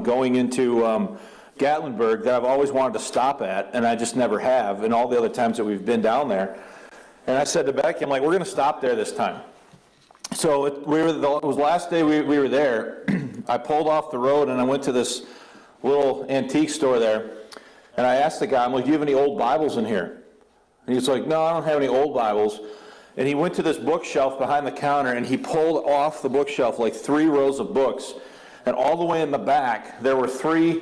going into Gatlinburg that I've always wanted to stop at, and I just never have, and all the other times that we've been down there. And I said to Becky, I'm like, we're going to stop there this time. So it was the last day we were there. I pulled off the road and I went to this little antique store there, and I asked the guy, I'm like, do you have any old Bibles in here? And he's like, no, I don't have any old Bibles. And he went to this bookshelf behind the counter, and he pulled off the bookshelf like 3 rows of books. And all the way in the back, there were 3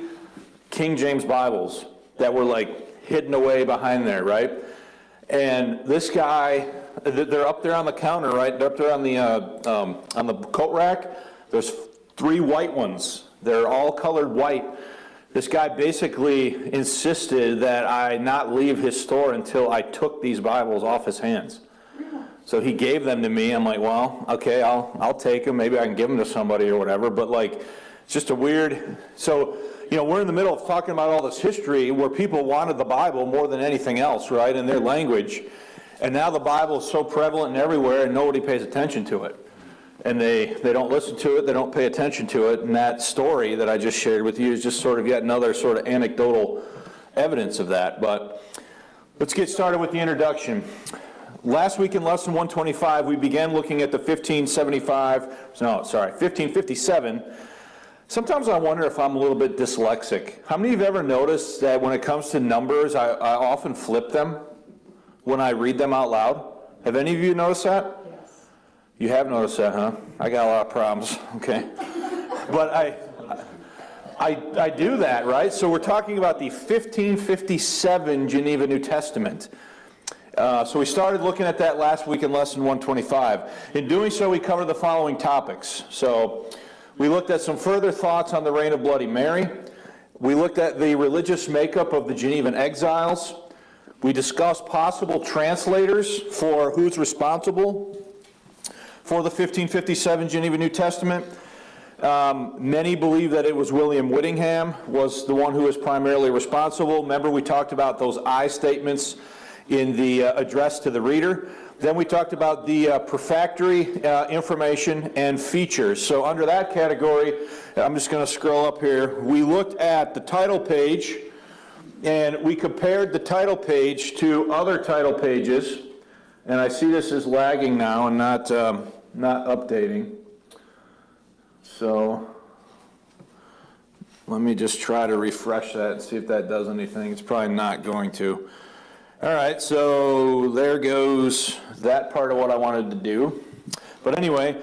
King James Bibles that were like hidden away behind there, right? And this guy, they're up there on the counter, right? They're up there on the coat rack. There's 3 white ones. They're all colored white. This guy basically insisted that I not leave his store until I took these Bibles off his hands. So he gave them to me. I'm like, well, okay, I'll take them. Maybe I can give them to somebody or whatever. But like, it's just a weird. So, you know, we're in the middle of talking about all this history where people wanted the Bible more than anything else, right, in their language. And now the Bible is so prevalent and everywhere, and nobody pays attention to it. And they don't listen to it. They don't pay attention to it. And that story that I just shared with you is just sort of yet another sort of anecdotal evidence of that. But let's get started with the introduction. Last week in Lesson 125, we began looking at the 1557. Sometimes I wonder if I'm a little bit dyslexic. How many of you have ever noticed that when it comes to numbers, I often flip them when I read them out loud? Have any of you noticed that? Yes. You have noticed that, huh? I got a lot of problems, okay. But I do that, right? So we're talking about the 1557 Geneva New Testament. So we started looking at that last week in Lesson 125. In doing so, we covered the following topics. So we looked at some further thoughts on the reign of Bloody Mary. We looked at the religious makeup of the Genevan exiles. We discussed possible translators for who's responsible for the 1557 Geneva New Testament. Many believe that it was William Whittingham was the one who was primarily responsible. Remember, we talked about those I statements in the address to the reader. Then we talked about the prefatory information and features. So under that category, I'm just going to scroll up here. We looked at the title page, and we compared the title page to other title pages. And I see this is lagging now and not updating. So let me just try to refresh that and see if that does anything. It's probably not going to. All right, so there goes that part of what I wanted to do. But anyway,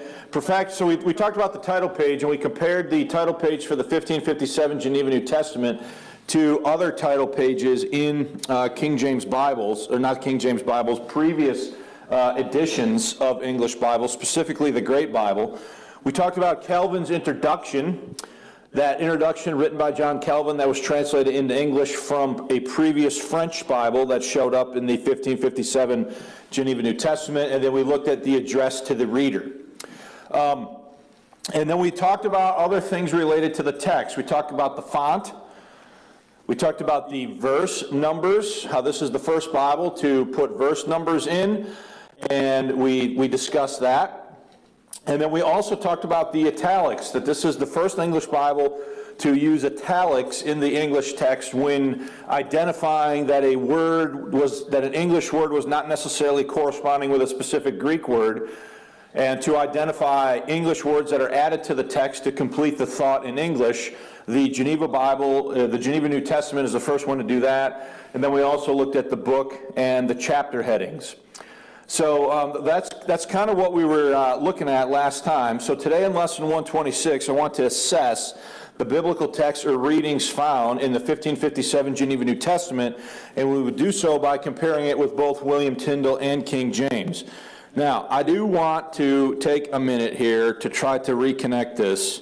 so we talked about the title page, and we compared the title page for the 1557 Geneva New Testament to other title pages in King James Bibles, or not King James Bibles, previous editions of English Bibles, specifically the Great Bible. We talked about Calvin's introduction. That introduction written by John Calvin that was translated into English from a previous French Bible that showed up in the 1557 Geneva New Testament, and then we looked at the address to the reader. And then we talked about other things related to the text. We talked about the font. We talked about the verse numbers, how this is the first Bible to put verse numbers in, and we discussed that. And then we also talked about the italics, that this is the first English Bible to use italics in the English text when identifying that that an English word was not necessarily corresponding with a specific Greek word, and to identify English words that are added to the text to complete the thought in English. The Geneva Bible, the Geneva New Testament is the first one to do that. And then we also looked at the book and the chapter headings. So that's kind of what we were looking at last time. So today in Lesson 126, I want to assess the biblical texts or readings found in the 1557 Geneva New Testament, and we would do so by comparing it with both William Tyndale and King James. Now, I do want to take a minute here to try to reconnect this,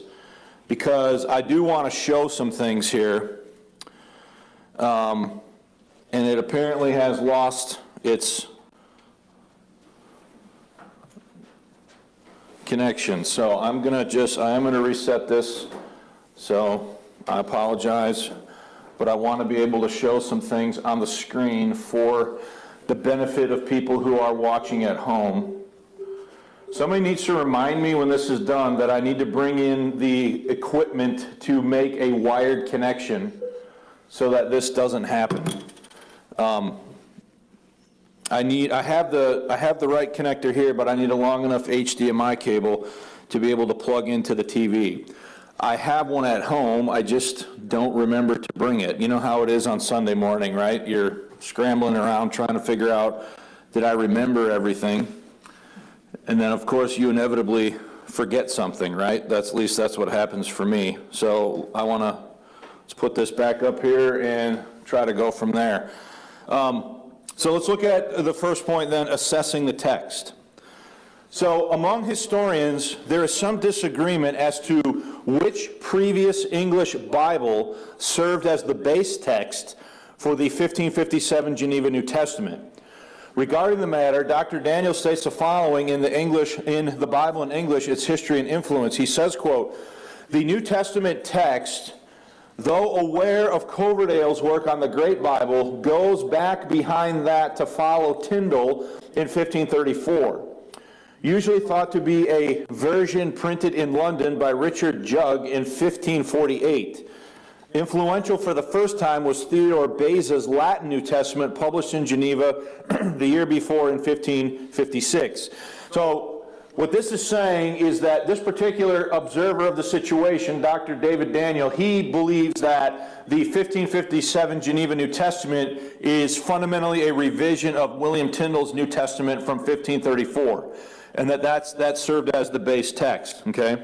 because I do want to show some things here, and it apparently has lost its connection. So I am going to reset this. So I apologize, but I want to be able to show some things on the screen for the benefit of people who are watching at home. Somebody needs to remind me when this is done that I need to bring in the equipment to make a wired connection so that this doesn't happen. I have the right connector here, but I need a long enough HDMI cable to be able to plug into the TV. I have one at home, I just don't remember to bring it. You know how it is on Sunday morning, right? You're scrambling around trying to figure out, did I remember everything? And then, of course, you inevitably forget something, right? At least that's what happens for me. So let's put this back up here and try to go from there. So let's look at the first point then, assessing the text. So among historians, there is some disagreement as to which previous English Bible served as the base text for the 1557 Geneva New Testament. Regarding the matter, Dr. Daniel states the following in the Bible in English, its history and influence. He says, quote, "The New Testament text, though aware of Coverdale's work on the Great Bible, goes back behind that to follow Tyndale in 1534. Usually thought to be a version printed in London by Richard Jugg in 1548. Influential for the first time was Theodore Beza's Latin New Testament, published in Geneva the year before in 1556. So what this is saying is that this particular observer of the situation, Dr. David Daniel, he believes that the 1557 Geneva New Testament is fundamentally a revision of William Tyndale's New Testament from 1534, and that served as the base text, okay?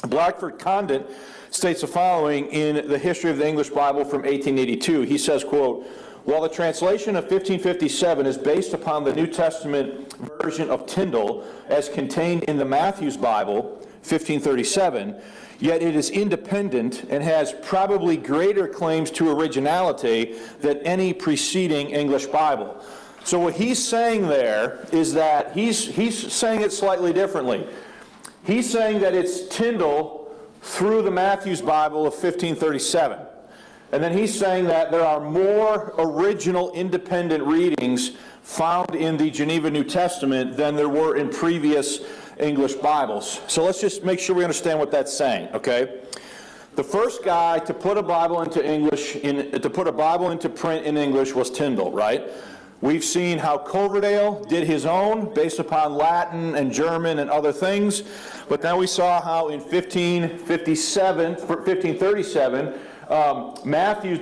Blackford Condit states the following in the History of the English Bible from 1882. He says, quote, "While the translation of 1557 is based upon the New Testament version of Tyndale as contained in the Matthew's Bible, 1537, yet it is independent and has probably greater claims to originality than any preceding English Bible." So what he's saying there is that he's saying it slightly differently. He's saying that it's Tyndale through the Matthew's Bible of 1537. And then he's saying that there are more original independent readings found in the Geneva New Testament than there were in previous English Bibles. So let's just make sure we understand what that's saying, okay? The first guy to put a Bible into print in English was Tyndale, right? We've seen how Coverdale did his own based upon Latin and German and other things, but then we saw how in 1537,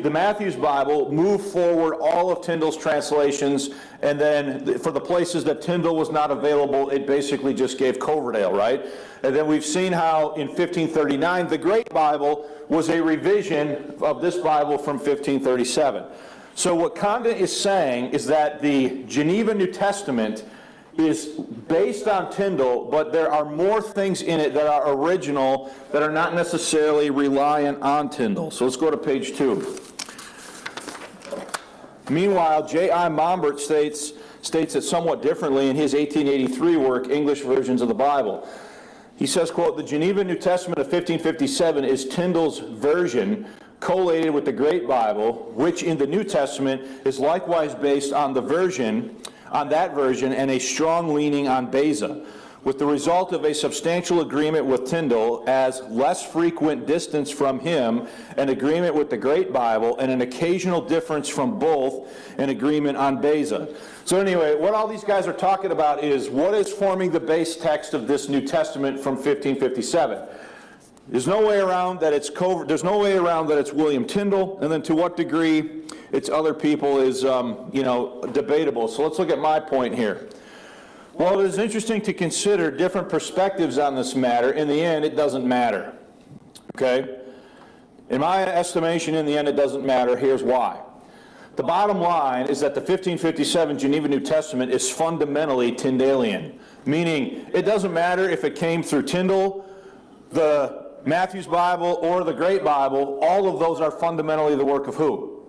the Matthew's Bible moved forward all of Tyndale's translations, and then for the places that Tyndale was not available, it basically just gave Coverdale, right? And then we've seen how in 1539, the Great Bible was a revision of this Bible from 1537. So what Condit is saying is that the Geneva New Testament is based on Tyndale, but there are more things in it that are original that are not necessarily reliant on Tyndale. So let's go to page 2. Meanwhile, J.I. Mombert states it somewhat differently in his 1883 work, English Versions of the Bible. He says, quote, "The Geneva New Testament of 1557 is Tyndale's version collated with the Great Bible, which in the New Testament is likewise based on that version and a strong leaning on Beza, with the result of a substantial agreement with Tyndale as less frequent distance from him, an agreement with the Great Bible, and an occasional difference from both, an agreement on Beza." So anyway, what all these guys are talking about is what is forming the base text of this New Testament from 1557. There's no way around that it's William Tyndale, and then to what degree it's other people is debatable. So let's look at my point here. Well, it is interesting to consider different perspectives on this matter. In the end, it doesn't matter. Okay? In my estimation, in the end, it doesn't matter. Here's why. The bottom line is that the 1557 Geneva New Testament is fundamentally Tyndalian, meaning it doesn't matter if it came through Tyndale, the Matthew's Bible, or the Great Bible. All of those are fundamentally the work of who?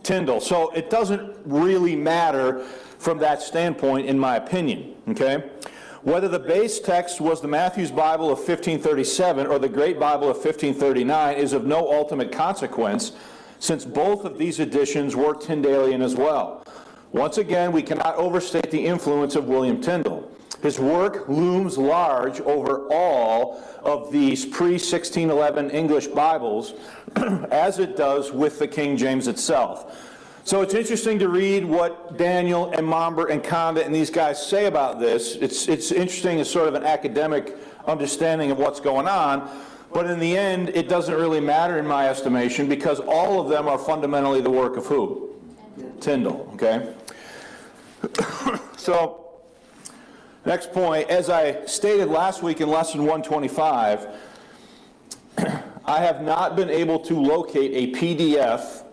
Tyndale. So it doesn't really matter from that standpoint, in my opinion, okay? Whether the base text was the Matthew's Bible of 1537 or the Great Bible of 1539 is of no ultimate consequence, since both of these editions were Tyndalian as well. Once again, we cannot overstate the influence of William Tyndale. His work looms large over all of these pre-1611 English Bibles, as it does with the King James itself. So it's interesting to read what Daniel and Momber and Condit and these guys say about this. It's interesting as sort of an academic understanding of what's going on, but in the end, it doesn't really matter in my estimation, because all of them are fundamentally the work of who? Tyndale, okay? So, next point, as I stated last week in lesson 125, I have not been able to locate a PDF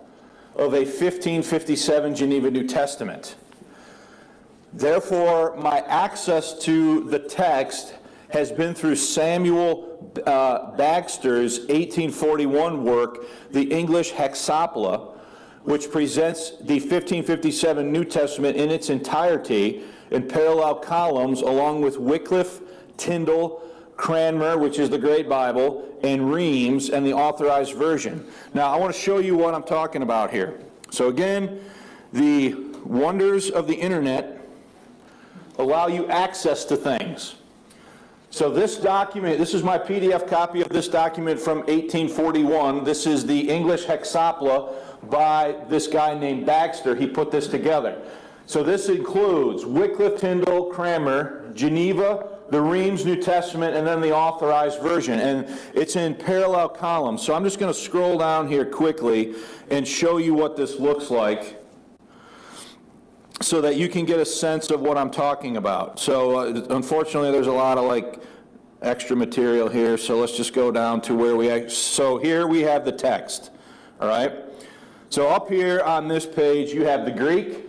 of a 1557 Geneva New Testament. Therefore, my access to the text has been through Samuel Bagster's 1841 work, the English Hexapla, which presents the 1557 New Testament in its entirety in parallel columns, along with Wycliffe, Tyndale, Cranmer, which is the Great Bible, and Reams, and the Authorized Version. Now, I want to show you what I'm talking about here. So again, the wonders of the internet allow you access to things. So this document, this is my PDF copy of this document from 1841. This is the English Hexapla by this guy named Bagster. He put this together. So this includes Wycliffe, Tyndale, Cranmer, Geneva, the Reams New Testament, and then the Authorized Version. And it's in parallel columns. So I'm just going to scroll down here quickly and show you what this looks like, so that you can get a sense of what I'm talking about. So unfortunately, there's a lot of extra material here, so let's just go down to where so here we have the text, all right? So up here on this page, you have the Greek,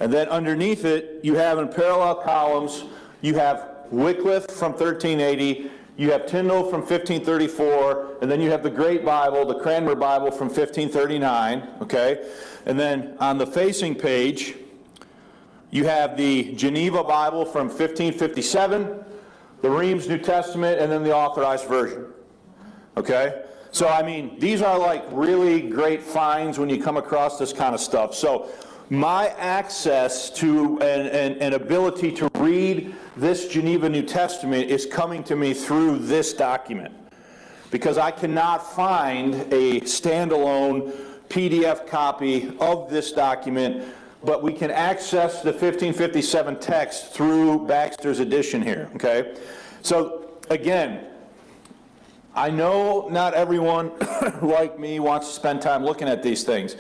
and then underneath it, you have in parallel columns, you have Wycliffe from 1380, you have Tyndale from 1534, and then you have the Great Bible, the Cranmer Bible from 1539, okay? And then on the facing page, you have the Geneva Bible from 1557, the Reams New Testament, and then the Authorized Version, okay? So, I mean, these are really great finds when you come across this kind of stuff. So, my access to an ability to read this Geneva New Testament is coming to me through this document, because I cannot find a standalone PDF copy of this document, but we can access the 1557 text through Bagster's edition here, okay? So, again, I know not everyone like me wants to spend time looking at these things,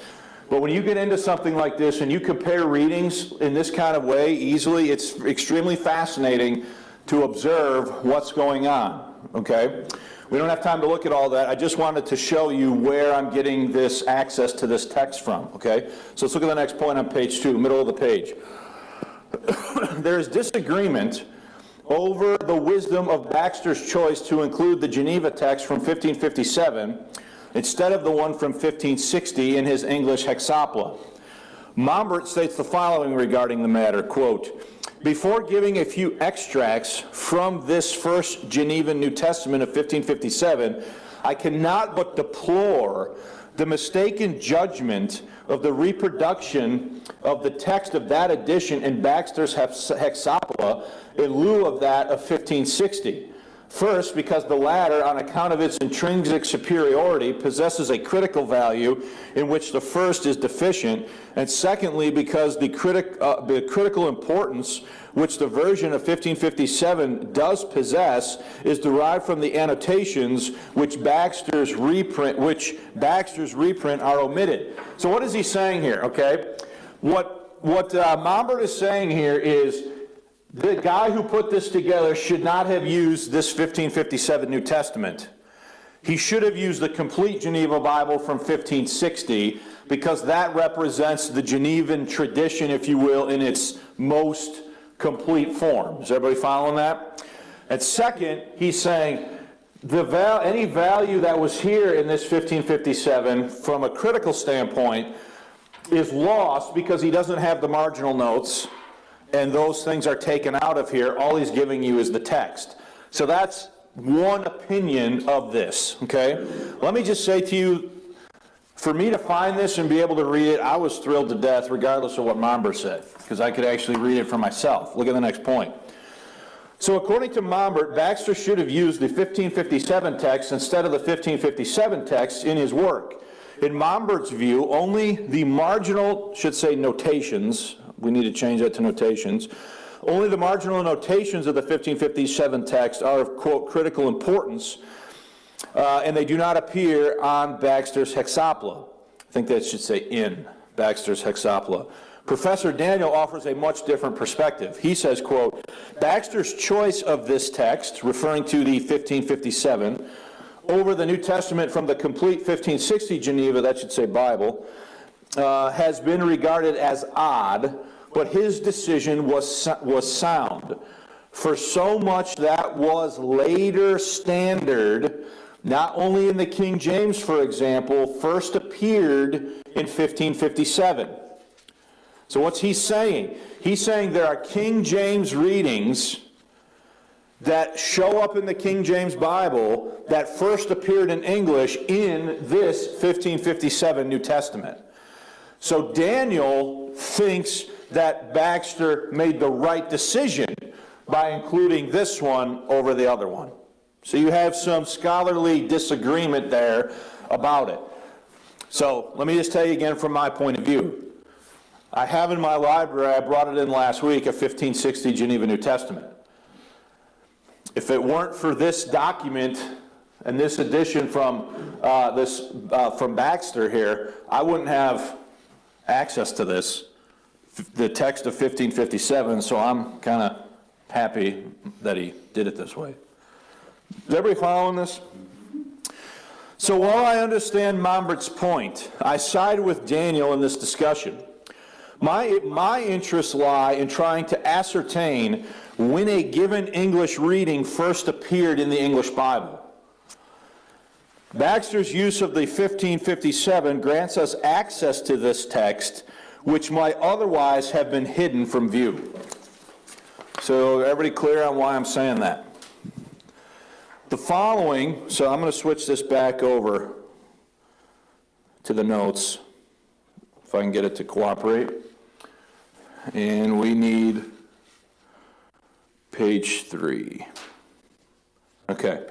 but when you get into something like this and you compare readings in this kind of way easily, it's extremely fascinating to observe what's going on, okay? We don't have time to look at all that. I just wanted to show you where I'm getting this access to this text from, okay? So let's look at the next point on page 2, middle of the page. There is disagreement over the wisdom of Bagster's choice to include the Geneva text from 1557 instead of the one from 1560 in his English Hexapla. Mombert states the following regarding the matter, quote, "Before giving a few extracts from this first Genevan New Testament of 1557, I cannot but deplore the mistaken judgment of the reproduction of the text of that edition in Bagster's Hexapla in lieu of that of 1560. First, because the latter, on account of its intrinsic superiority, possesses a critical value in which the first is deficient, and secondly, because the critical importance which the version of 1557 does possess is derived from the annotations which Bagster's reprint are omitted." So what is he saying here, okay? What Mombert is saying here is the guy who put this together should not have used this 1557 New Testament. He should have used the complete Geneva Bible from 1560, because that represents the Genevan tradition, if you will, in its most complete form. Is everybody following that? And second, he's saying any value that was here in this 1557 from a critical standpoint is lost because he doesn't have the marginal notes, and those things are taken out of here. All he's giving you is the text. So that's one opinion of this, okay? Let me just say to you, for me to find this and be able to read it, I was thrilled to death regardless of what Mombert said, because I could actually read it for myself. Look at the next point. So according to Mombert, Baxter should have used the 1557 text instead of the 1557 text in his work. In Mombert's view, only the marginal, should say notations, we need to change that to notations, only the marginal notations of the 1557 text are of, quote, critical importance, and they do not appear on Baxter's Hexapla. I think that should say in Baxter's Hexapla. Professor Daniel offers a much different perspective. He says, quote, Baxter's choice of this text, referring to the 1557, over the New Testament from the complete 1560 Geneva, that should say Bible, has been regarded as odd, but his decision was sound. For so much that was later standard, not only in the King James, for example, first appeared in 1557. So what's he saying? He's saying there are King James readings that show up in the King James Bible that first appeared in English in this 1557 New Testament. So Daniel thinks that Baxter made the right decision by including this one over the other one. So you have some scholarly disagreement there about it. So let me just tell you again from my point of view. I have in my library, I brought it in last week, a 1560 Geneva New Testament. If it weren't for this document and this edition from Baxter here, I wouldn't have access to this, the text of 1557, so I'm kind of happy that he did it this way. Is everybody following this? So while I understand Mombert's point, I side with Daniel in this discussion. My interests lie in trying to ascertain when a given English reading first appeared in the English Bible. Baxter's use of the 1557 grants us access to this text, which might otherwise have been hidden from view. So everybody clear on why I'm saying that? The following, so I'm going to switch this back over to the notes, if I can get it to cooperate. And we need page 3. Okay.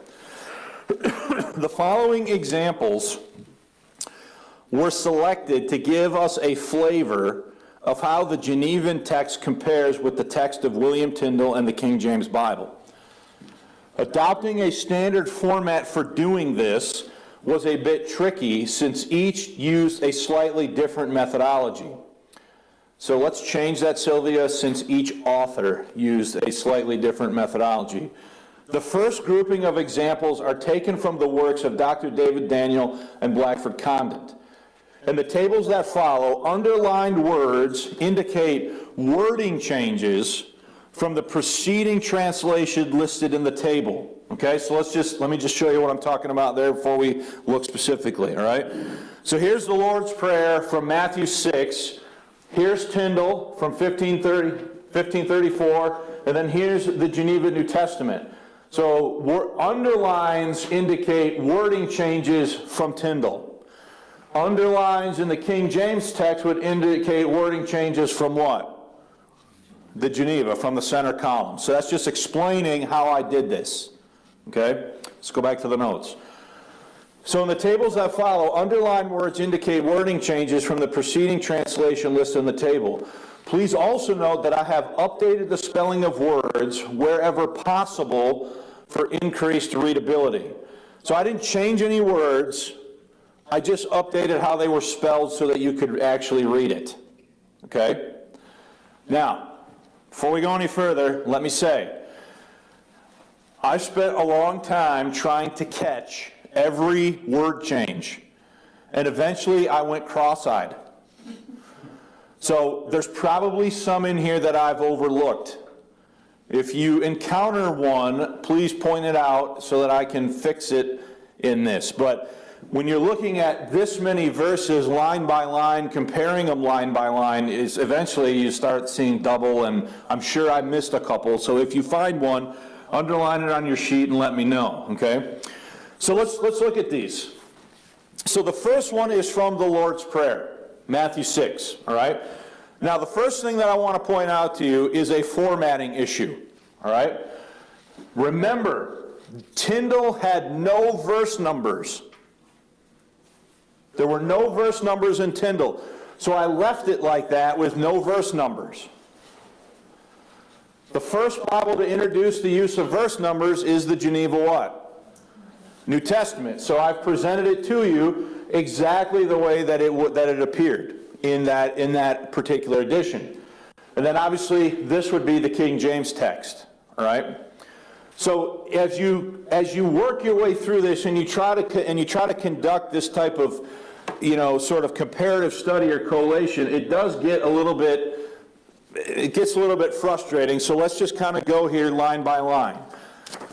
The following examples were selected to give us a flavor of how the Genevan text compares with the text of William Tyndale and the King James Bible. Adopting a standard format for doing this was a bit tricky since each used a slightly different methodology. So let's change that, Sylvia, since each author used a slightly different methodology. The first grouping of examples are taken from the works of Dr. David Daniel and Blackford Condit. And the tables that follow, underlined words indicate wording changes from the preceding translation listed in the table. Okay, so let me just show you what I'm talking about there before we look specifically, all right? So here's the Lord's Prayer from Matthew 6. Here's Tyndale from 1534, and then here's the Geneva New Testament. So underlines indicate wording changes from Tyndale. Underlines in the King James text would indicate wording changes from what? The Geneva, from the center column. So that's just explaining how I did this. Okay? Let's go back to the notes. So in the tables that follow, underlined words indicate wording changes from the preceding translation listed in the table. Please also note that I have updated the spelling of words wherever possible for increased readability. So I didn't change any words, I just updated how they were spelled so that you could actually read it. Okay? Now, before we go any further, let me say, I spent a long time trying to catch every word change, and eventually I went cross-eyed. So there's probably some in here that I've overlooked. If you encounter one, please point it out so that I can fix it in this. But when you're looking at this many verses line by line, comparing them line by line, is eventually you start seeing double, and I'm sure I missed a couple. So if you find one, underline it on your sheet and let me know, okay? So let's look at these. So the first one is from the Lord's Prayer, Matthew 6, all right? Now the first thing that I want to point out to you is a formatting issue, all right? Remember, Tyndale had no verse numbers. There were no verse numbers in Tyndale. So I left it like that with no verse numbers. The first Bible to introduce the use of verse numbers is the Geneva what? New Testament. So I've presented it to you exactly the way that it appeared in that particular edition. And then obviously this would be the King James text. All right? So as you work your way through this and you try to conduct this type of, sort of comparative study or collation, it does get a little bit frustrating. So let's just kind of go here line by line.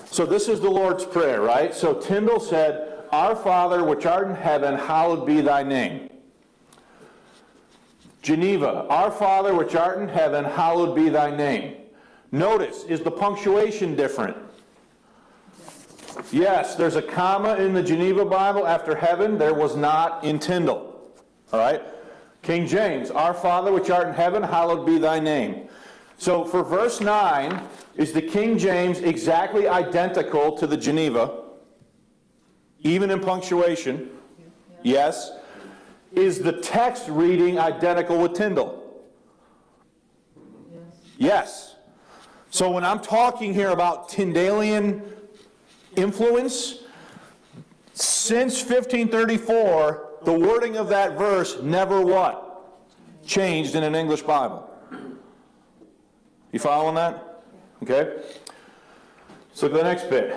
So this is the Lord's Prayer, right? So Tyndale said, "Our Father which art in heaven, hallowed be thy name." Geneva, "Our Father which art in heaven, hallowed be thy name." Notice, is the punctuation different? Yes, there's a comma in the Geneva Bible after heaven. There was not in Tyndale. All right? King James, "Our Father which art in heaven, hallowed be thy name." So for verse 9, is the King James exactly identical to the Geneva? Even in punctuation? Yes. Is the text reading identical with Tyndale? Yes. So when I'm talking here about Tyndalian influence, since 1534, the wording of that verse never what? Changed in an English Bible. You following that? Okay. So the next bit.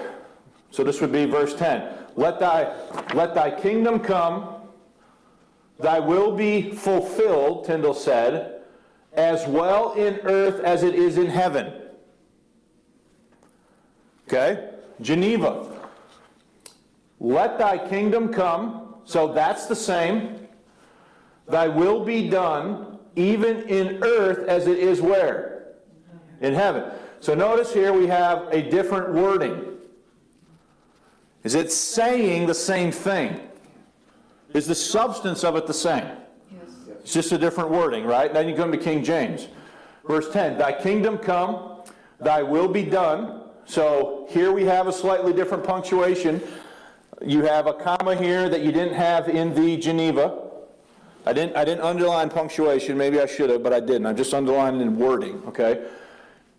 So this would be verse 10. Let thy kingdom come, thy will be fulfilled, Tyndale said, as well in earth as it is in heaven. Okay? Geneva. Let thy kingdom come, so that's the same. Thy will be done, even in earth as it is where? In heaven. So notice here we have a different wording. Is it saying the same thing? Is the substance of it the same? Yes. It's just a different wording, right? Then you come to King James. Verse 10, thy kingdom come, thy will be done. So here we have a slightly different punctuation. You have a comma here that you didn't have in the Geneva. I didn't underline punctuation. Maybe I should have, but I didn't. I'm just underlining in wording, okay?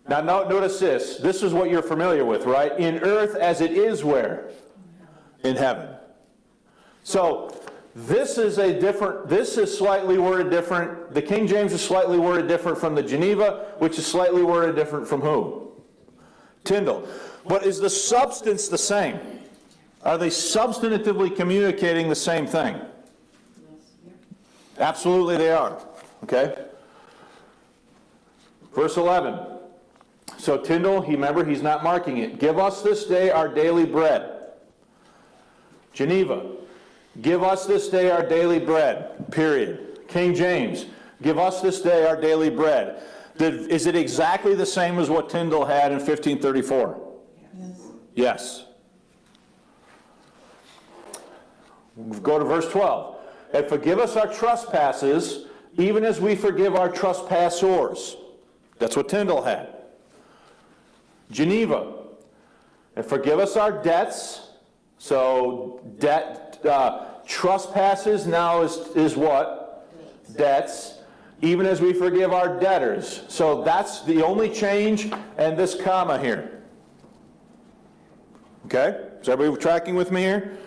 Now notice this. This is what you're familiar with, right? In earth as it is where? In heaven. So this is slightly worded different. The King James is slightly worded different from the Geneva, which is slightly worded different from who? Tyndale. But is the substance the same? Are they substantively communicating the same thing? Absolutely they are. Okay? Verse 11. So Tyndale, remember, he's not marking it. Give us this day our daily bread. Geneva. Give us this day our daily bread. Period. King James. Give us this day our daily bread. Is it exactly the same as what Tyndale had in 1534? Yes. Yes. Go to verse 12. And forgive us our trespasses, even as we forgive our trespassors. That's what Tyndale had. Geneva. And forgive us our debts. So trespasses now is what? Debts. Even as we forgive our debtors. So that's the only change, and this comma here. Okay? Is everybody tracking with me here?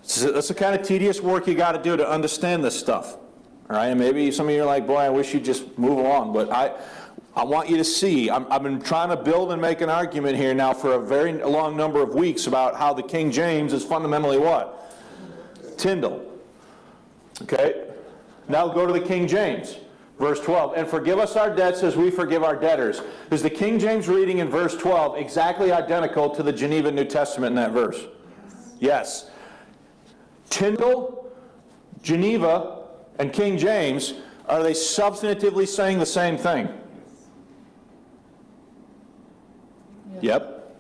That's the kind of tedious work you got to do to understand this stuff. All right? And maybe some of you are like, boy, I wish you'd just move along. But I want you to see. I've been trying to build and make an argument here now for a very long number of weeks about how the King James is fundamentally what? Tyndale. Okay? Now go to the King James. Verse 12, and forgive us our debts as we forgive our debtors. Is the King James reading in verse 12 exactly identical to the Geneva New Testament in that verse? Yes. Tyndale, Geneva, and King James, are they substantively saying the same thing? Yep.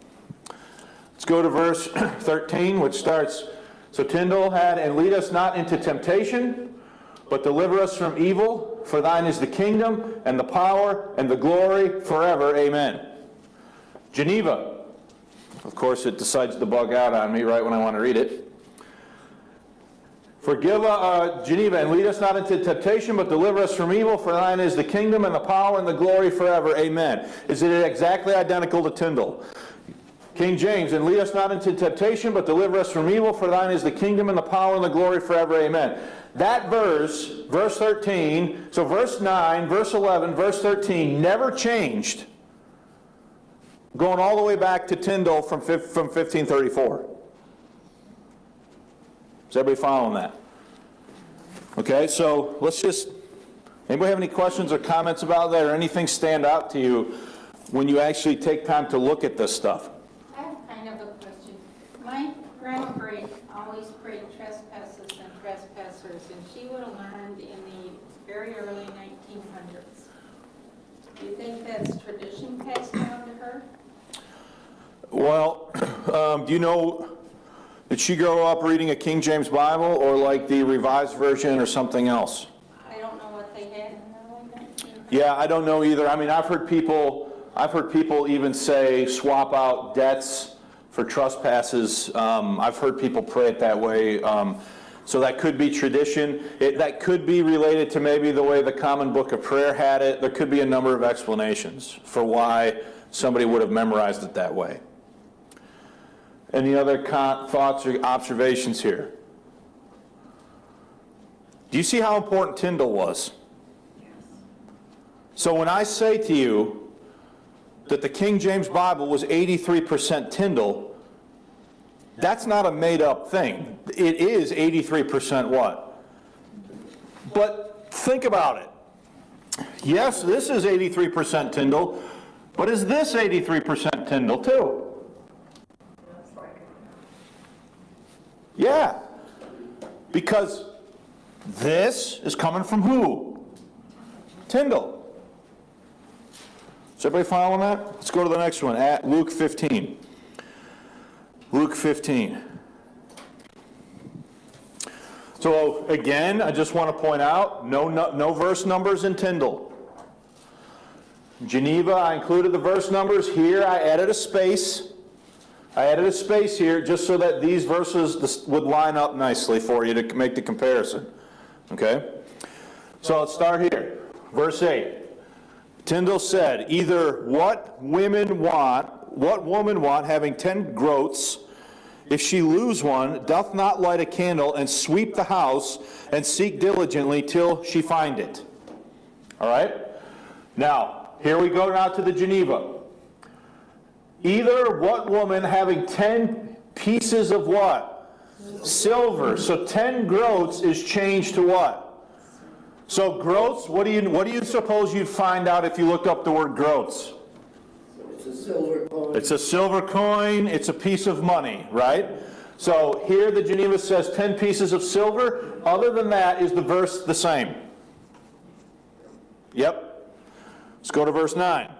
Let's go to verse 13, which starts, so Tyndale had, and lead us not into temptation, but deliver us from evil, for thine is the kingdom, and the power, and the glory, forever. Amen. Geneva. Of course, it decides to bug out on me right when I want to read it. Forgive, Geneva, and lead us not into temptation, but deliver us from evil, for thine is the kingdom and the power and the glory forever. Amen. Is it exactly identical to Tyndall? King James, and lead us not into temptation, but deliver us from evil, for thine is the kingdom and the power and the glory forever. Amen. That verse, verse 13, so verse 9, verse 11, verse 13, never changed, going all the way back to Tyndall from 1534. Is everybody following that? Okay, so let's just, anybody have any questions or comments about that, or anything stand out to you when you actually take time to look at this stuff? I have kind of a question. My grandma Bryan always prayed trespasses and trespassers, and she would have learned in the very early 1900s. Do you think that's tradition passed down to her? Well, do you know, did she grow up reading a King James Bible or like the Revised Version or something else? I don't know what they had in the early 1900s. Yeah, I don't know either. I mean, I've heard people even say swap out debts for trespasses. I've heard people pray it that way. So that could be tradition. That could be related to maybe the way the Common Book of Prayer had it. There could be a number of explanations for why somebody would have memorized it that way. Any other thoughts or observations here? Do you see how important Tyndall was? Yes. So when I say to you that the King James Bible was 83% Tyndall, that's not a made-up thing. It is 83% what? But think about it. Yes, this is 83% Tyndall, but is this 83% Tyndall too? Yeah, because this is coming from who? Tyndall. Is everybody following that? Let's go to the next one, at Luke 15. Luke 15. So again, I just want to point out, no verse numbers in Tyndall. Geneva, I included the verse numbers. Here I added a space. I added a space here just so that these verses would line up nicely for you to make the comparison. Okay? So let's start here. Verse 8. Tyndall said, either what woman want, having 10 groats, if she lose one, doth not light a candle and sweep the house and seek diligently till she find it. All right? Now, here we go now to the Geneva. Either what woman having 10 pieces of what? Silver. So 10 groats is changed to what? So groats, what do you suppose you'd find out if you looked up the word groats? It's a silver coin. It's a silver coin, it's a piece of money, right? So here the Geneva says 10 pieces of silver. Other than that, is the verse the same? Yep. Let's go to verse 9.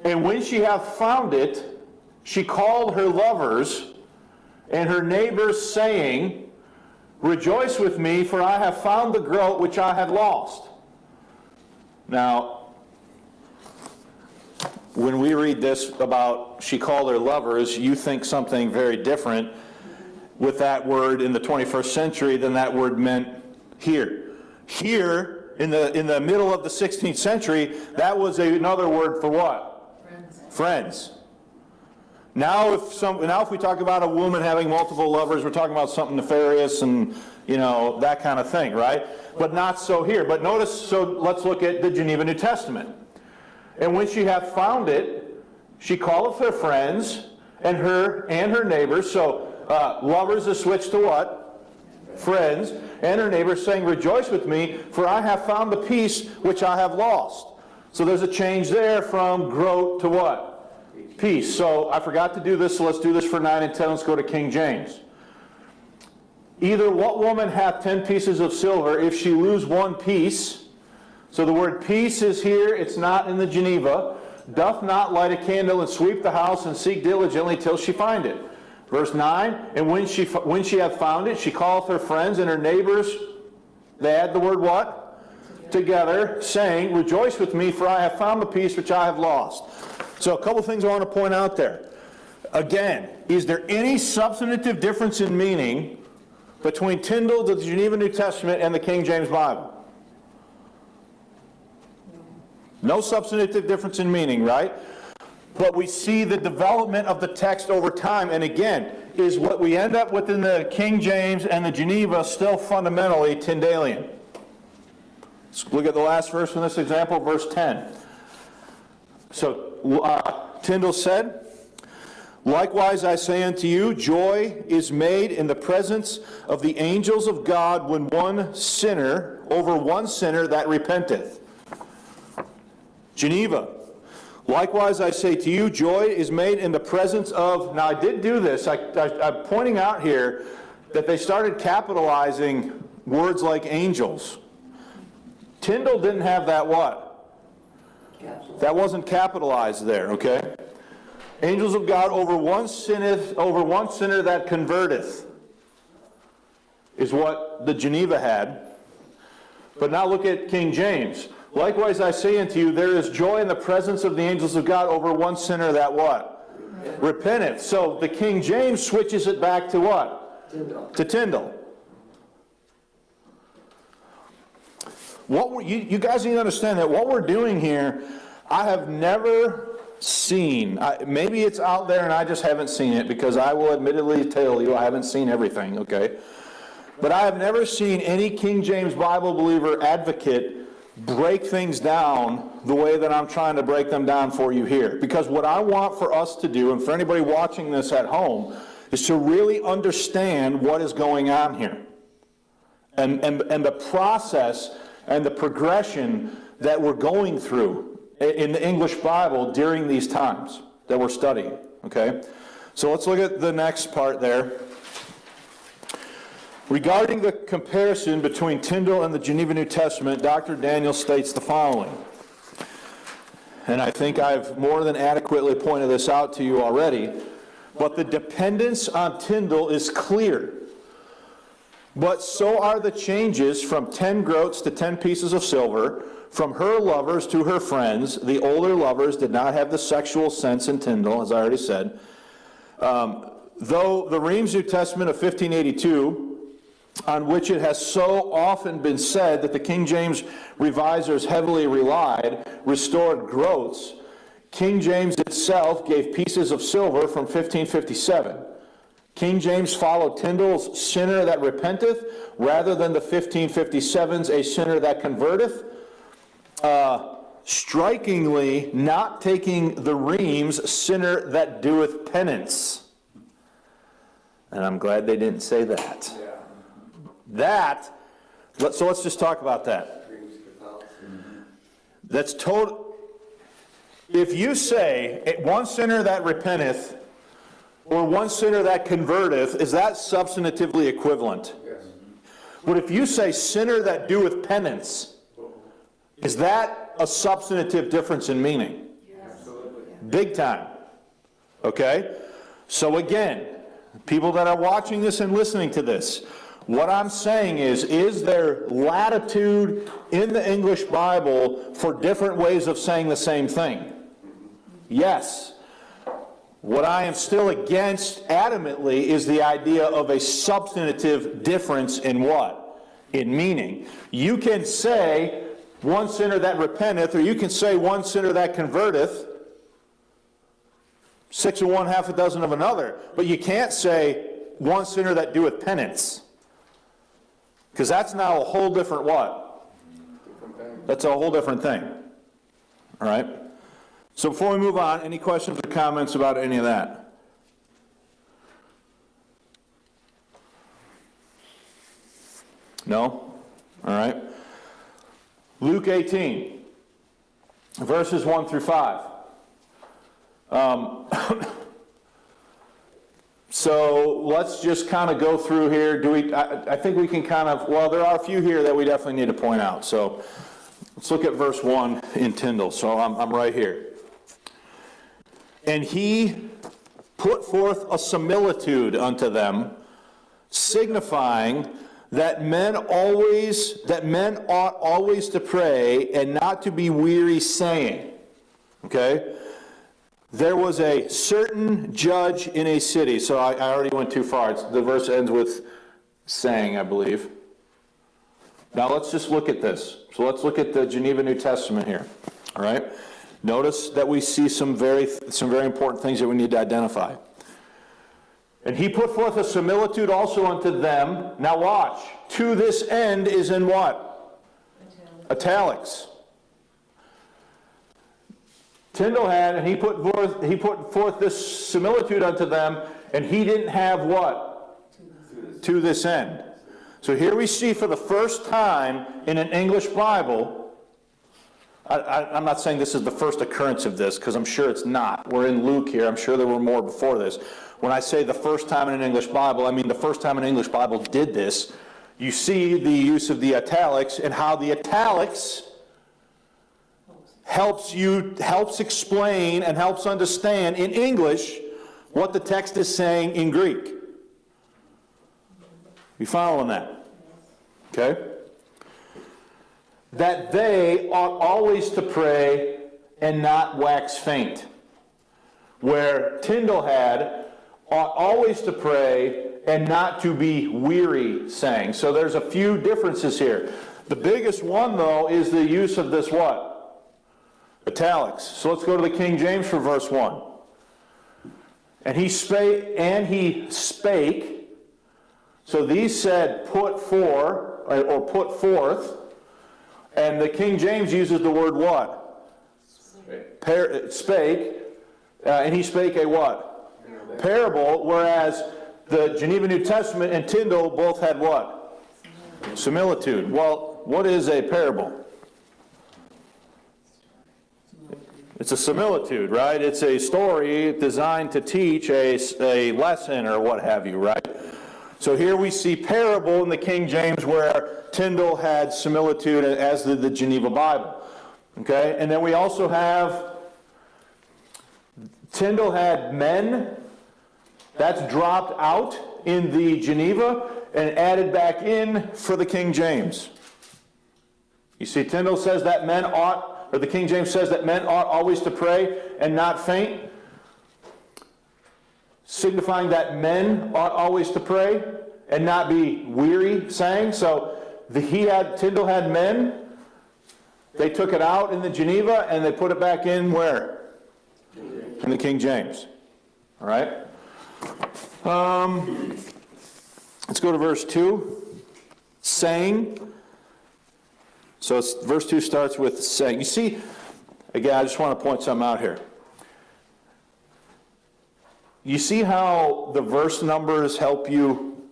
And when she hath found it, she called her lovers and her neighbors, saying, rejoice with me, for I have found the groat which I had lost. Now, when we read this about she called her lovers, you think something very different with that word in the 21st century than that word meant here. Here, in the middle of the 16th century, that was another word for what? Friends. Now if we talk about a woman having multiple lovers, we're talking about something nefarious and, that kind of thing, right? But not so here. But notice, so let's look at the Geneva New Testament. And when she hath found it, she calleth her friends and her neighbors. So lovers is switched to what? Friends. And her neighbors, saying, rejoice with me, for I have found the piece which I have lost. So there's a change there from groat to what? Piece. So I forgot to do this, so let's do this for 9 and 10. Let's go to King James. Either what woman hath 10 pieces of silver, if she lose one piece? So the word piece is here, it's not in the Geneva. Doth not light a candle and sweep the house and seek diligently till she find it. Verse 9, and when she hath found it, she calleth her friends and her neighbors. They add the word what? Together, saying, rejoice with me, for I have found the piece which I have lost. So a couple things I want to point out there. Again, is there any substantive difference in meaning between Tyndale, the Geneva New Testament, and the King James Bible? No substantive difference in meaning, right? But we see the development of the text over time, and again, is what we end up with in the King James and the Geneva still fundamentally Tyndalian? Let's look at the last verse from this example, verse 10. So, Tyndale said, "Likewise I say unto you, joy is made in the presence of the angels of God when over one sinner that repenteth." Geneva, "Likewise I say to you, joy is made in the presence of..." Now I did do this. I'm pointing out here that they started capitalizing words like angels. Tyndale didn't have that what? That wasn't capitalized there, okay? Angels of God over one sinner that converteth is what the Geneva had. But now look at King James. "Likewise I say unto you, there is joy in the presence of the angels of God over one sinner that what? Repenteth." So the King James switches it back to what? Tyndale. To Tyndale. You guys need to understand that what we're doing here, I have never seen, maybe it's out there and I just haven't seen it, because I will admittedly tell you I haven't seen everything, okay? But I have never seen any King James Bible believer advocate break things down the way that I'm trying to break them down for you here. Because what I want for us to do, and for anybody watching this at home, is to really understand what is going on here. And the process and the progression that we're going through in the English Bible during these times that we're studying, okay? So let's look at the next part there. Regarding the comparison between Tyndale and the Geneva New Testament, Dr. Daniel states the following, and I think I've more than adequately pointed this out to you already, but the dependence on Tyndale is clear. But so are the changes from 10 groats to 10 pieces of silver, from her lovers to her friends. The older lovers did not have the sexual sense in Tyndale, as I already said. Though the Reims New Testament of 1582, on which it has so often been said that the King James revisers heavily relied, restored groats, King James itself gave pieces of silver from 1557. King James followed Tyndale's sinner that repenteth, rather than the 1557's a sinner that converteth, strikingly not taking the Reims sinner that doeth penance. And I'm glad they didn't say that. So let's just talk about that. That's total. If you say one sinner that repenteth or one sinner that converteth, is that substantively equivalent? Yes. But if you say sinner that doeth penance, is that a substantive difference in meaning? Absolutely. Big time. Okay? So again, people that are watching this and listening to this, what I'm saying is there latitude in the English Bible for different ways of saying the same thing? Yes. What I am still against adamantly is the idea of a substantive difference in what? In meaning. You can say one sinner that repenteth, or you can say one sinner that converteth, 6 of one, half a dozen of another, but you can't say one sinner that doeth penance. Because that's now a whole different what? That's a whole different thing. All right? So before we move on, any questions or comments about any of that? No? All right. Luke 18, verses 1 through 5. So let's just kind of go through here. I think we can kind of, well, there are a few here that we definitely need to point out. So let's look at verse 1 in Tyndale. So I'm right here. "And he put forth a similitude unto them, signifying that men ought always to pray and not to be weary saying." Okay? there was a certain judge in a city. So I already went too far. The verse ends with saying, I believe. Now let's just look at this. So let's look at the Geneva New Testament here. All right? Notice that we see some very important things that we need to identify. And he put forth a similitude also unto them. Now watch. To this end is in what? Italics. Tyndale had, and he put forth this similitude unto them, and he didn't have what? To this end. So here we see for the first time in an English Bible, I'm not saying this is the first occurrence of this, because I'm sure it's not. We're in Luke here. I'm sure there were more before this. When I say the first time in an English Bible, I mean the first time an English Bible did this. You see the use of the italics and how the italics helps explain and helps understand in English what the text is saying in Greek. You following that? Okay? That they ought always to pray and not wax faint. Where Tyndale had, ought always to pray and not to be weary, saying. So there's a few differences here. The biggest one, though, is the use of this what? Italics. So let's go to the King James for verse 1. And he spake. So these said put forth. And the King James uses the word what? Spake. And he spake a what? Parable. Whereas the Geneva New Testament and Tyndale both had what? Similitude. Well, what is a parable? It's a similitude, right? It's a story designed to teach a lesson or what have you, right? So here we see parable in the King James where Tyndale had similitude as did the Geneva Bible. Okay? And then we also have, Tyndale had men. That's dropped out in the Geneva and added back in for the King James. You see, Tyndale says that men ought, or the King James says that men ought always to pray and not faint, signifying that men ought always to pray and not be weary, saying. So Tyndale had men. They took it out in the Geneva and they put it back in where? In the King James. All right? Let's go to verse 2. Saying. So verse 2 starts with saying. You see, again, I just want to point something out here. You see how the verse numbers help you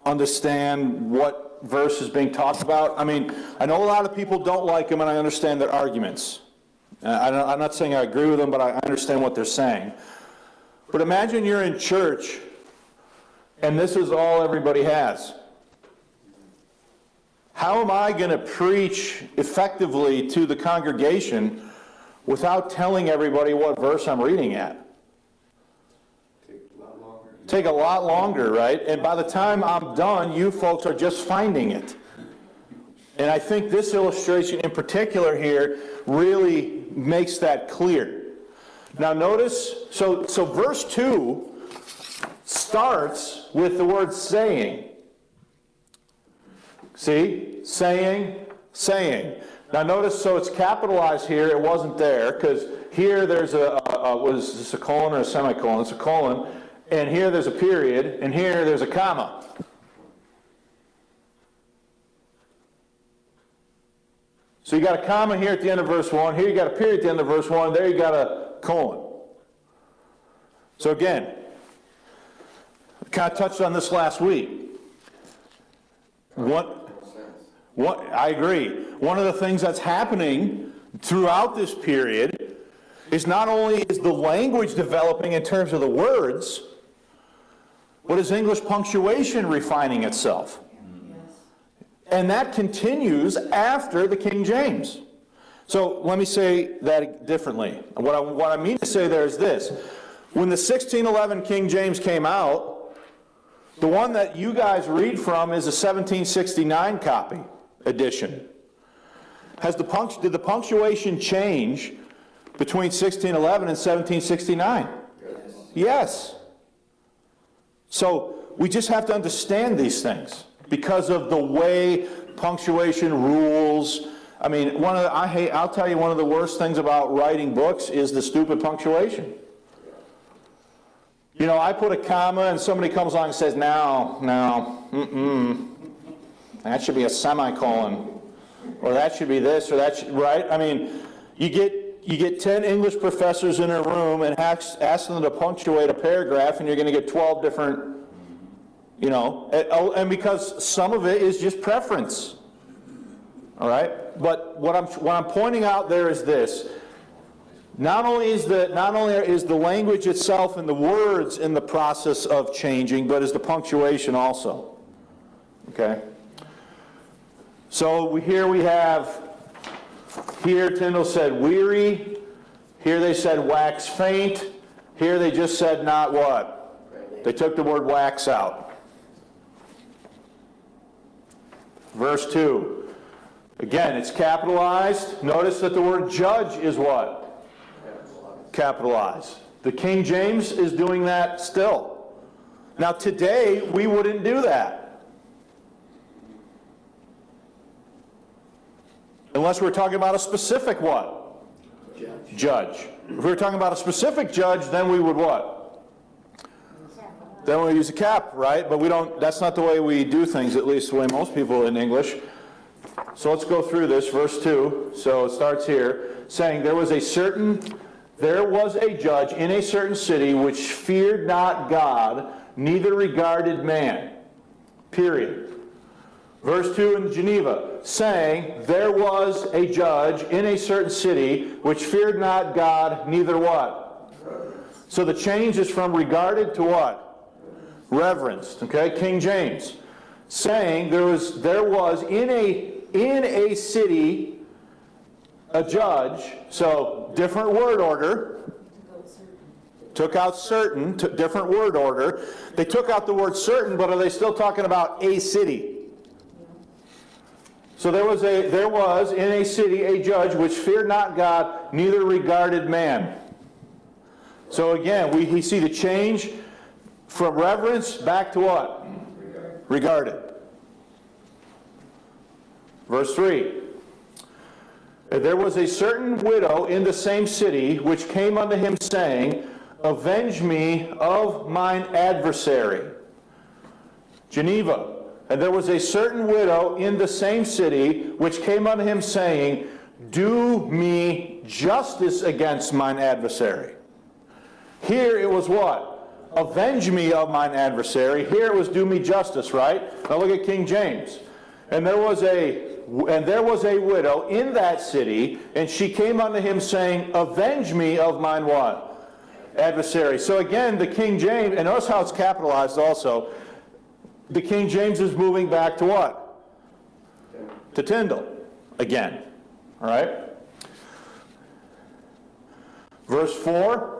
understand what verse is being talked about? I mean, I know a lot of people don't like them, and I understand their arguments. I'm not saying I agree with them, but I understand what they're saying. But imagine you're in church, and this is all everybody has. How am I going to preach effectively to the congregation without telling everybody what verse I'm reading at? Take a lot longer, right? And by the time I'm done, you folks are just finding it. And I think this illustration in particular here really makes that clear. Now notice, so verse 2 starts with the word saying. See? Saying. Now notice, so it's capitalized here. It wasn't there, because here there's was this a colon or a semicolon? It's a colon. And here there's a period, and here there's a comma. So you got a comma here at the end of verse 1, here you got a period at the end of verse 1, there you got a colon. So again, I kind of touched on this last week. I agree. One of the things that's happening throughout this period is not only is the language developing in terms of the words, but is English punctuation refining itself. And that continues after the King James. So let me say that differently. What I mean to say there is this. When the 1611 King James came out, the one that you guys read from is a 1769 copy edition. Did the punctuation change between 1611 and 1769? Yes. So we just have to understand these things because of the way punctuation rules. I mean, I'll tell you one of the worst things about writing books is the stupid punctuation. You know, I put a comma and somebody comes along and says, no, that should be a semicolon, or that should be this, or that should, right? I mean, you get 10 English professors in a room and ask them to punctuate a paragraph, and you're going to get 12 different, you know, and because some of it is just preference. All right? But what I'm pointing out there is this. Not only is the language itself and the words in the process of changing, but is the punctuation also. Okay? So here Tyndall said weary. Here they said wax faint. Here they just said not what? They took the word wax out. Verse 2. Again, it's capitalized. Notice that the word judge is what? Capitalized. The King James is doing that still. Now today, we wouldn't do that. Unless we're talking about a specific what? Judge. If we were talking about a specific judge, then we would what? Then we use a cap, right? But we don't, that's not the way we do things, at least the way most people in English. So let's go through this, verse 2. So it starts here, saying, there was a judge in a certain city which feared not God, neither regarded man. Period. Verse 2 in Geneva, saying, there was a judge in a certain city which feared not God, neither what? So the change is from regarded to what? Reverenced. Okay, King James. Saying there was in a city a judge, so different word order. Took out certain, different word order. They took out the word certain, but are they still talking about a city? So there was in a city a judge which feared not God, neither regarded man. So again, we see the change from reverence back to what? Regarded. Verse 3. There was a certain widow in the same city which came unto him saying, avenge me of mine adversary. Geneva. And there was a certain widow in the same city which came unto him saying, do me justice against mine adversary. Here it was what? Avenge me of mine adversary. Here it was do me justice, right? Now look at King James. And there was a widow in that city, and she came unto him saying, avenge me of mine what? Adversary. So again, the King James, and notice how it's capitalized also, the King James is moving back to what? To Tyndall again. All right? Verse 4.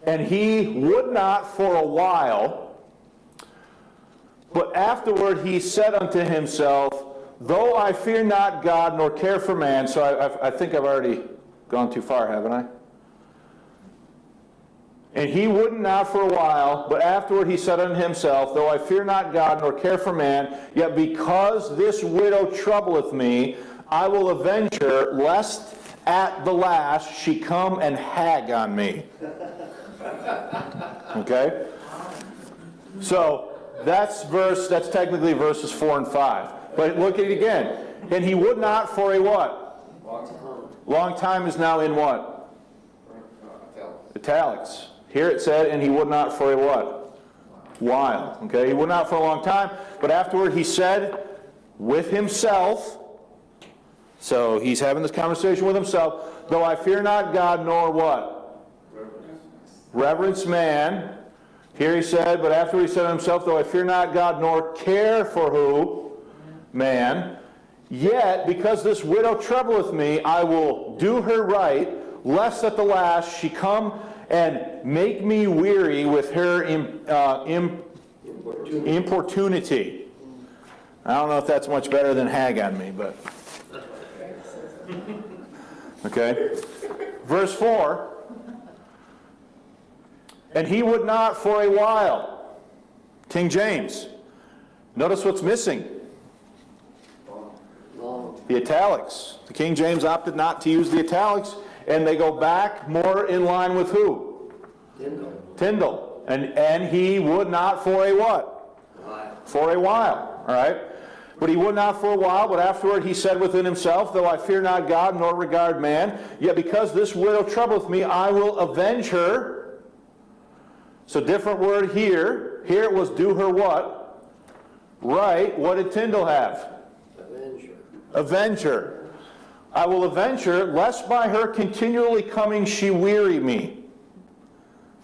And he would not for a while, but afterward he said unto himself, though I fear not God nor care for man. So I think I've already gone too far, haven't I? And he would not for a while, but afterward he said unto himself, though I fear not God nor care for man, yet because this widow troubleth me, I will avenge her, lest at the last she come and hag on me. Okay? So that's technically verses 4 and 5. But look at it again. And he would not for a what? Long time is now in what? Italics. Here it said, and he would not for a what? While. Okay, he would not for a long time, but afterward he said with himself, so he's having this conversation with himself, though I fear not God nor what? Reverence man. Here he said, but afterward he said to himself, though I fear not God nor care for who? Man. Yet, because this widow troubleth me, I will do her right, lest at the last she come and make me weary with her importunity. I don't know if that's much better than hag on me, but Okay? Verse 4. And he would not for a while. King James. Notice what's missing. Long. The italics. The King James opted not to use the italics, and they go back more in line with who? Tyndall. And he would not for a what? For a while. All right? But he would not for a while, but afterward he said within himself, though I fear not God nor regard man, yet because this widow troubleth me, I will avenge her. So different word here. Here it was do her what? Right. What did Tyndall have? Avenger. Avenger. I will avenge her, lest by her continually coming she weary me.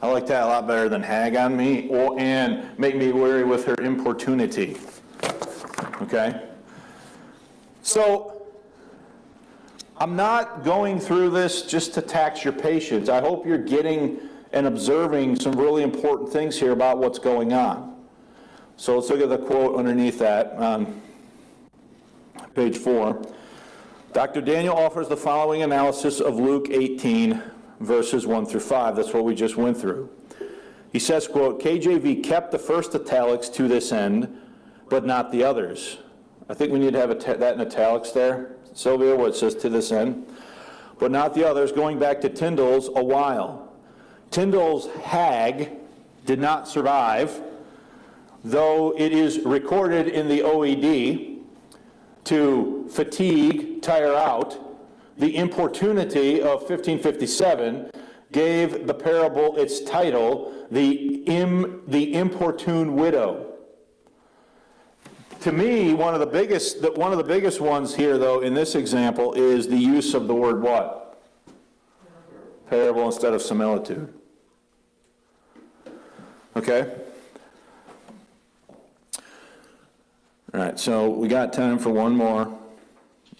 I like that a lot better than hag on me and make me weary with her importunity. Okay? So, I'm not going through this just to tax your patience. I hope you're getting and observing some really important things here about what's going on. So let's look at the quote underneath that on page 4. Dr. Daniel offers the following analysis of Luke 18, verses 1 through 5. That's what we just went through. He says, quote, KJV kept the first italics to this end, but not the others. I think we need to have that in italics there, Sylvia, where it says to this end. But not the others, going back to Tyndall's a while. Tyndall's hag did not survive, though it is recorded in the OED to fatigue, tire out. The importunity of 1557 gave the parable its title, the importune widow. To me, one of the biggest ones here, though, in this example, is the use of the word what? Parable instead of similitude. Okay? All right, so we got time for one more.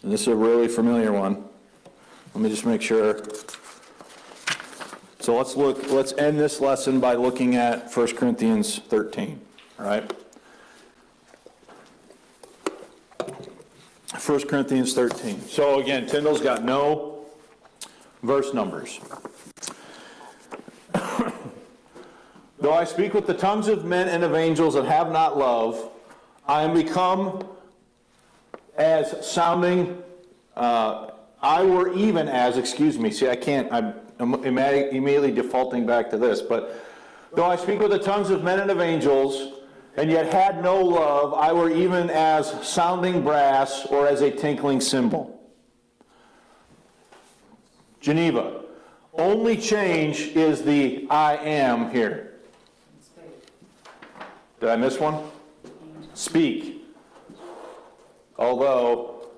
And this is a really familiar one. Let me just make sure. So let's end this lesson by looking at 1 Corinthians 13. All right? 1 Corinthians 13. So again, Tyndall's got no verse numbers. Though I speak with the tongues of men and of angels and have not love, I am become as sounding, I were even as, see, I can't, I'm immediately defaulting back to this, but though I speak with the tongues of men and of angels, and yet had no love, I were even as sounding brass or as a tinkling cymbal. Geneva. Only change is the I am here. Did I miss one? Speak. Although,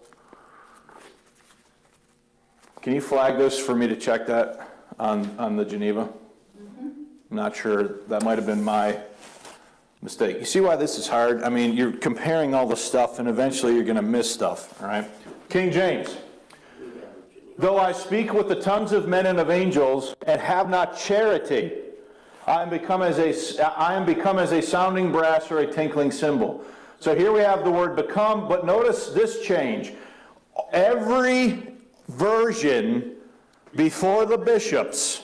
can you flag this for me to check that on the Geneva? I'm not sure. That might have been my mistake. You see why this is hard? I mean, you're comparing all the stuff, and eventually you're going to miss stuff, all right? King James. Though I speak with the tongues of men and of angels, and have not charity, I am become as a sounding brass or a tinkling cymbal. So here we have the word become, but notice this change. Every version before the bishops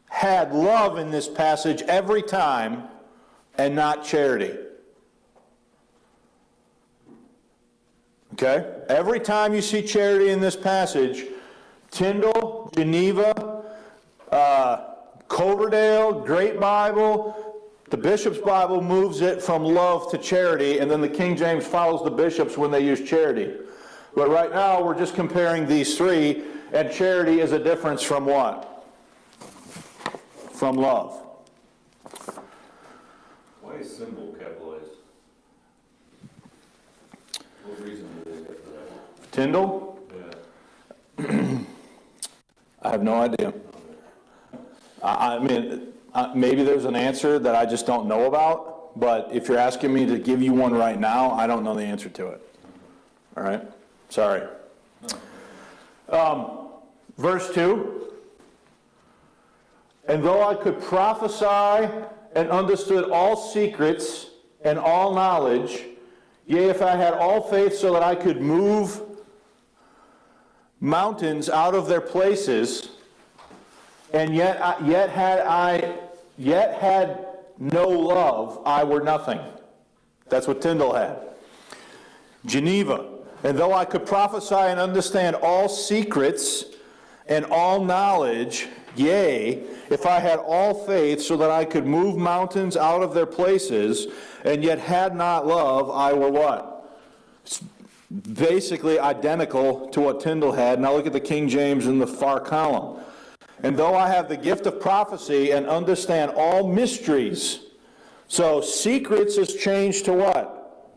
had love in this passage every time, and not charity. Okay? Every time you see charity in this passage, Tyndall, Geneva, Coverdale, Great Bible, the Bishop's Bible moves it from love to charity, and then the King James follows the bishops when they use charity. But right now, we're just comparing these three, and charity is a difference from what? From love. Why is symbol capitalized? What reason do they get for that? Tyndall? Yeah. I have no idea. I mean, maybe there's an answer that I just don't know about, but if you're asking me to give you one right now, I don't know the answer to it. All right? Sorry. Verse 2. And though I could prophesy and understood all secrets and all knowledge, yea, if I had all faith so that I could move mountains out of their places, and yet had no love, I were nothing. That's what Tyndall had. Geneva, and though I could prophesy and understand all secrets and all knowledge, yea, if I had all faith so that I could move mountains out of their places, and yet had not love, I were what? It's basically identical to what Tyndall had. Now look at the King James in the far column. And though I have the gift of prophecy and understand all mysteries. So secrets is changed to what?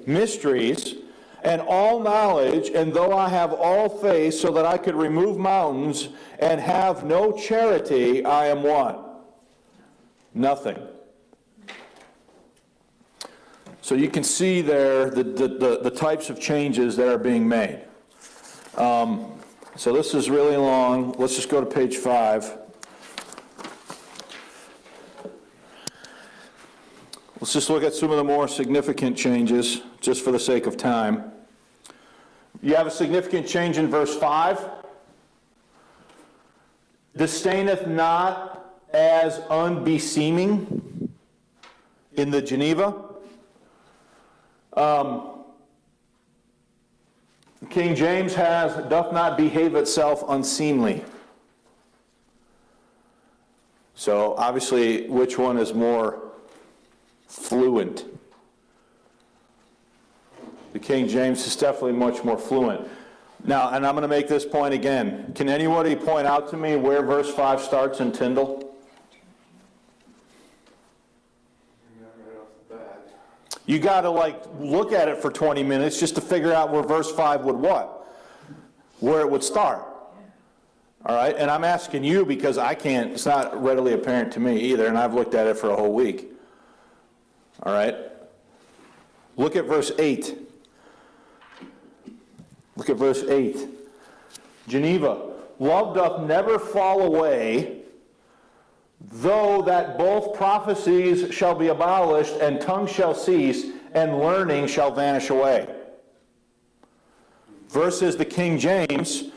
Mysteries. And all knowledge, and though I have all faith so that I could remove mountains and have no charity, I am what? Nothing. So you can see there the types of changes that are being made. So this is really long. Let's just go to page 5. Let's just look at some of the more significant changes, just for the sake of time. You have a significant change in verse 5. Disdaineth not as unbeseeming in the Geneva. King James has, doth not behave itself unseemly. So obviously, which one is more fluent? The King James is definitely much more fluent. Now, and I'm going to make this point again. Can anybody point out to me where verse 5 starts in Tyndall? You got to look at it for 20 minutes just to figure out where verse 5 would what? Where it would start. All right? And I'm asking you because I can't, it's not readily apparent to me either, and I've looked at it for a whole week. All right? Look at verse 8. Look at verse 8. Geneva, love doth never fall away, though that both prophecies shall be abolished, and tongues shall cease, and learning shall vanish away. Versus the King James,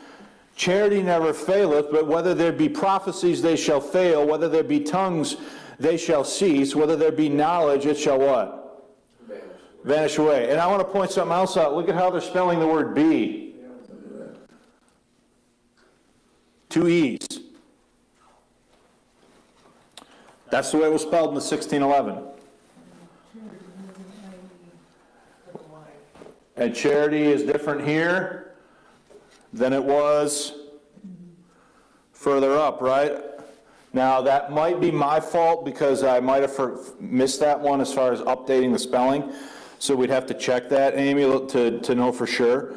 charity never faileth, but whether there be prophecies they shall fail, whether there be tongues they shall cease, whether there be knowledge it shall what? Vanish away. And I want to point something else out. Look at how they're spelling the word be. 2 E's. That's the way it was spelled in the 1611. And charity is different here than it was further up, right? Now, that might be my fault because I might have missed that one as far as updating the spelling. So we'd have to check that, Amy, to know for sure.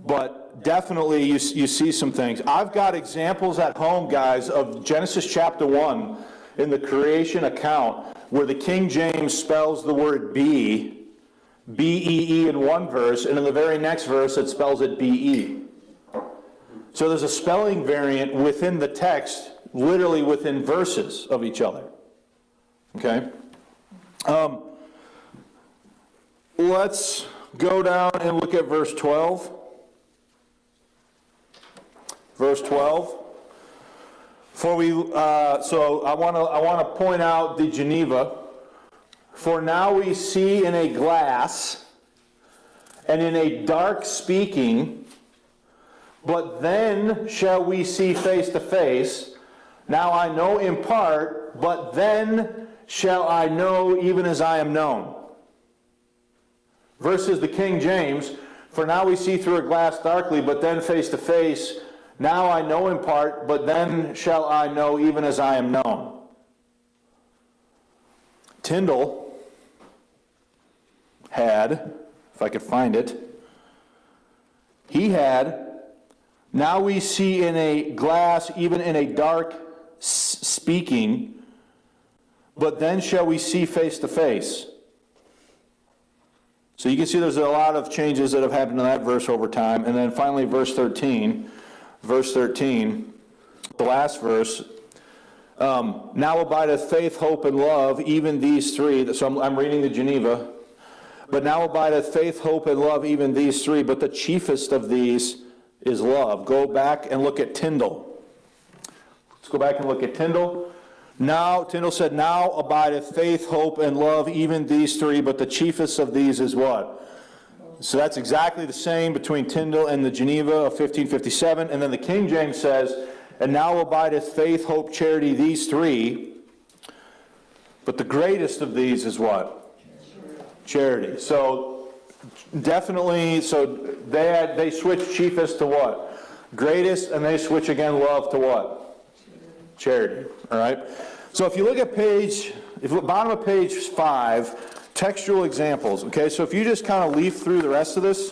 But definitely you see some things. I've got examples at home, guys, of Genesis chapter 1 in the creation account where the King James spells the word be, B-E-E in one verse, and in the very next verse it spells it B-E. So there's a spelling variant within the text, literally within verses of each other. Okay? Let's go down and look at verse 12. Verse 12. So I want to point out the Geneva. For now we see in a glass, and in a dark speaking, but then shall we see face to face. Now I know in part, but then shall I know even as I am known. Versus the King James, for now we see through a glass darkly, but then face to face. Now I know in part, but then shall I know even as I am known. Tyndall had, if I could find it, he had, now we see in a glass, even in a dark speaking, but then shall we see face to face. So you can see there's a lot of changes that have happened in that verse over time. And then finally verse 13, the last verse, now abideth faith, hope, and love, even these three. So I'm reading the Geneva. But now abideth faith, hope, and love, even these three. But the chiefest of these is love. Go back and look at Tyndall. Let's go back and look at Tyndall. Now, Tyndall said, now abideth faith, hope, and love, even these three, but the chiefest of these is what? So that's exactly the same between Tyndall and the Geneva of 1557. And then the King James says, and now abideth faith, hope, charity, these three, but the greatest of these is what? Charity. So definitely, so they switch chiefest to what? Greatest, and they switch again love to what? Charity. All right? So if you look at bottom of page 5, textual examples. Okay, so if you just kind of leaf through the rest of this,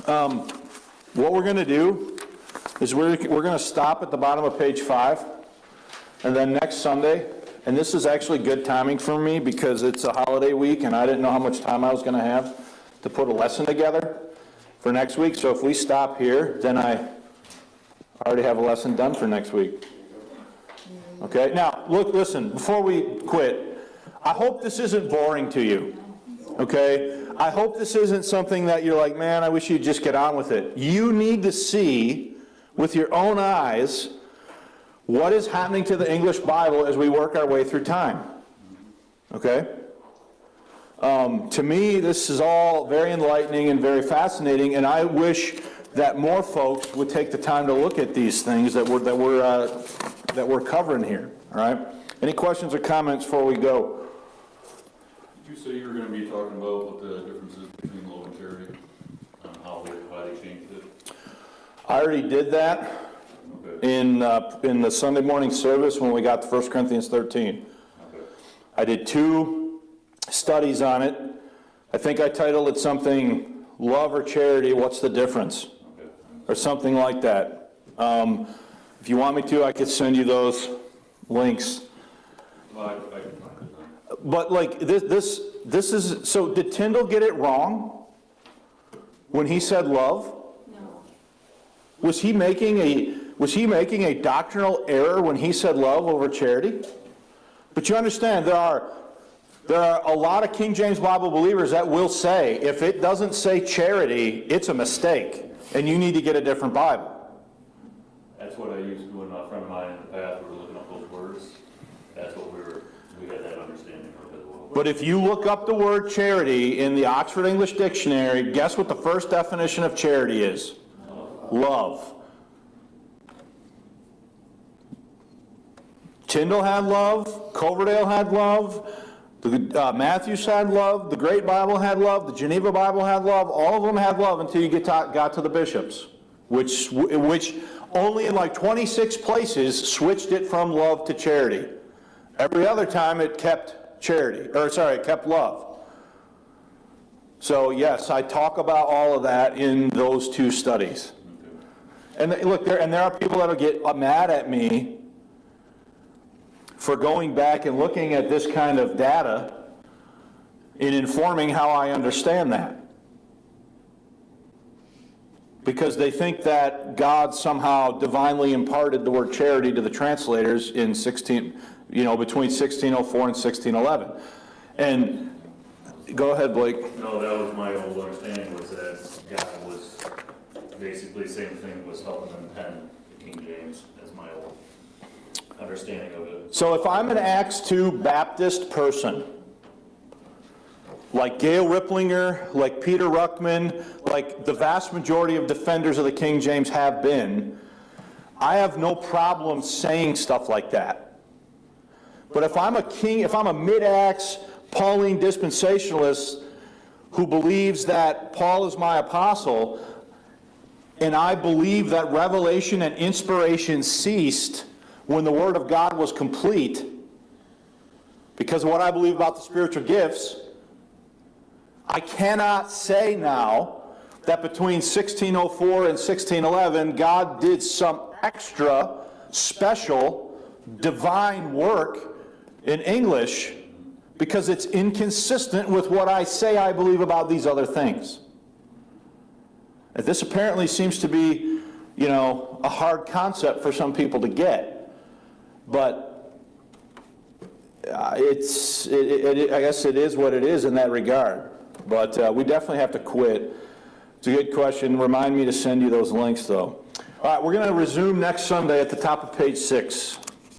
what we're going to do is we're going to stop at the bottom of page 5, and then next Sunday, and this is actually good timing for me because it's a holiday week and I didn't know how much time I was going to have to put a lesson together for next week. So if we stop here, then I already have a lesson done for next week. Okay, now listen, before we quit, I hope this isn't boring to you. Okay, I hope this isn't something that you're like, man, I wish you'd just get on with it. You need to see with your own eyes what is happening to the English Bible as we work our way through time. Okay? To me, this is all very enlightening and very fascinating, and I wish that more folks would take the time to look at these things that we're covering here. All right? Any questions or comments before we go? Did you say you were going to be talking about what the differences between love and charity, why they changed it? I already did that in the Sunday morning service when we got to 1 Corinthians 13. Okay. I did 2 studies on it. I think I titled it something, Love or Charity, What's the Difference? Okay. Or something like that. If you want me to, I could send you those links. Well, I can find it then. But like this is, so did Tyndall get it wrong when he said love? No. Was he making a doctrinal error when he said love over charity? But you understand, there are a lot of King James Bible believers that will say, if it doesn't say charity, it's a mistake, and you need to get a different Bible. That's what I used to when a friend of mine in the past, we were looking up those words. That's what we had that understanding of as well. But if you look up the word charity in the Oxford English Dictionary, guess what the first definition of charity is? Love. Tyndall had love, Coverdale had love, Matthews had love, the Great Bible had love, the Geneva Bible had love, all of them had love until you got to the bishops, which only in like 26 places switched it from love to charity. Every other time it kept it kept love. So yes, I talk about all of that in those 2 studies. And look, there are people that'll get mad at me for going back and looking at this kind of data in informing how I understand that. Because they think that God somehow divinely imparted the word charity to the translators in between 1604 and 1611. And go ahead, Blake. No, that was my old understanding, was that God was basically the same thing, was helping them pen the King James, as my old understanding of it. So if I'm an Acts 2 Baptist person, like Gail Ripplinger, like Peter Ruckman, like the vast majority of defenders of the King James have been, I have no problem saying stuff like that. But if I'm a mid-Acts Pauline dispensationalist who believes that Paul is my apostle, and I believe that revelation and inspiration ceased when the Word of God was complete, because of what I believe about the spiritual gifts, I cannot say now that between 1604 and 1611, God did some extra, special, divine work in English, because it's inconsistent with what I say I believe about these other things. And this apparently seems to be, a hard concept for some people to get. But I guess it is what it is in that regard. But we definitely have to quit It's a good question. Remind me to send you those links, though. All right, we're going to resume next Sunday at the top of page 6.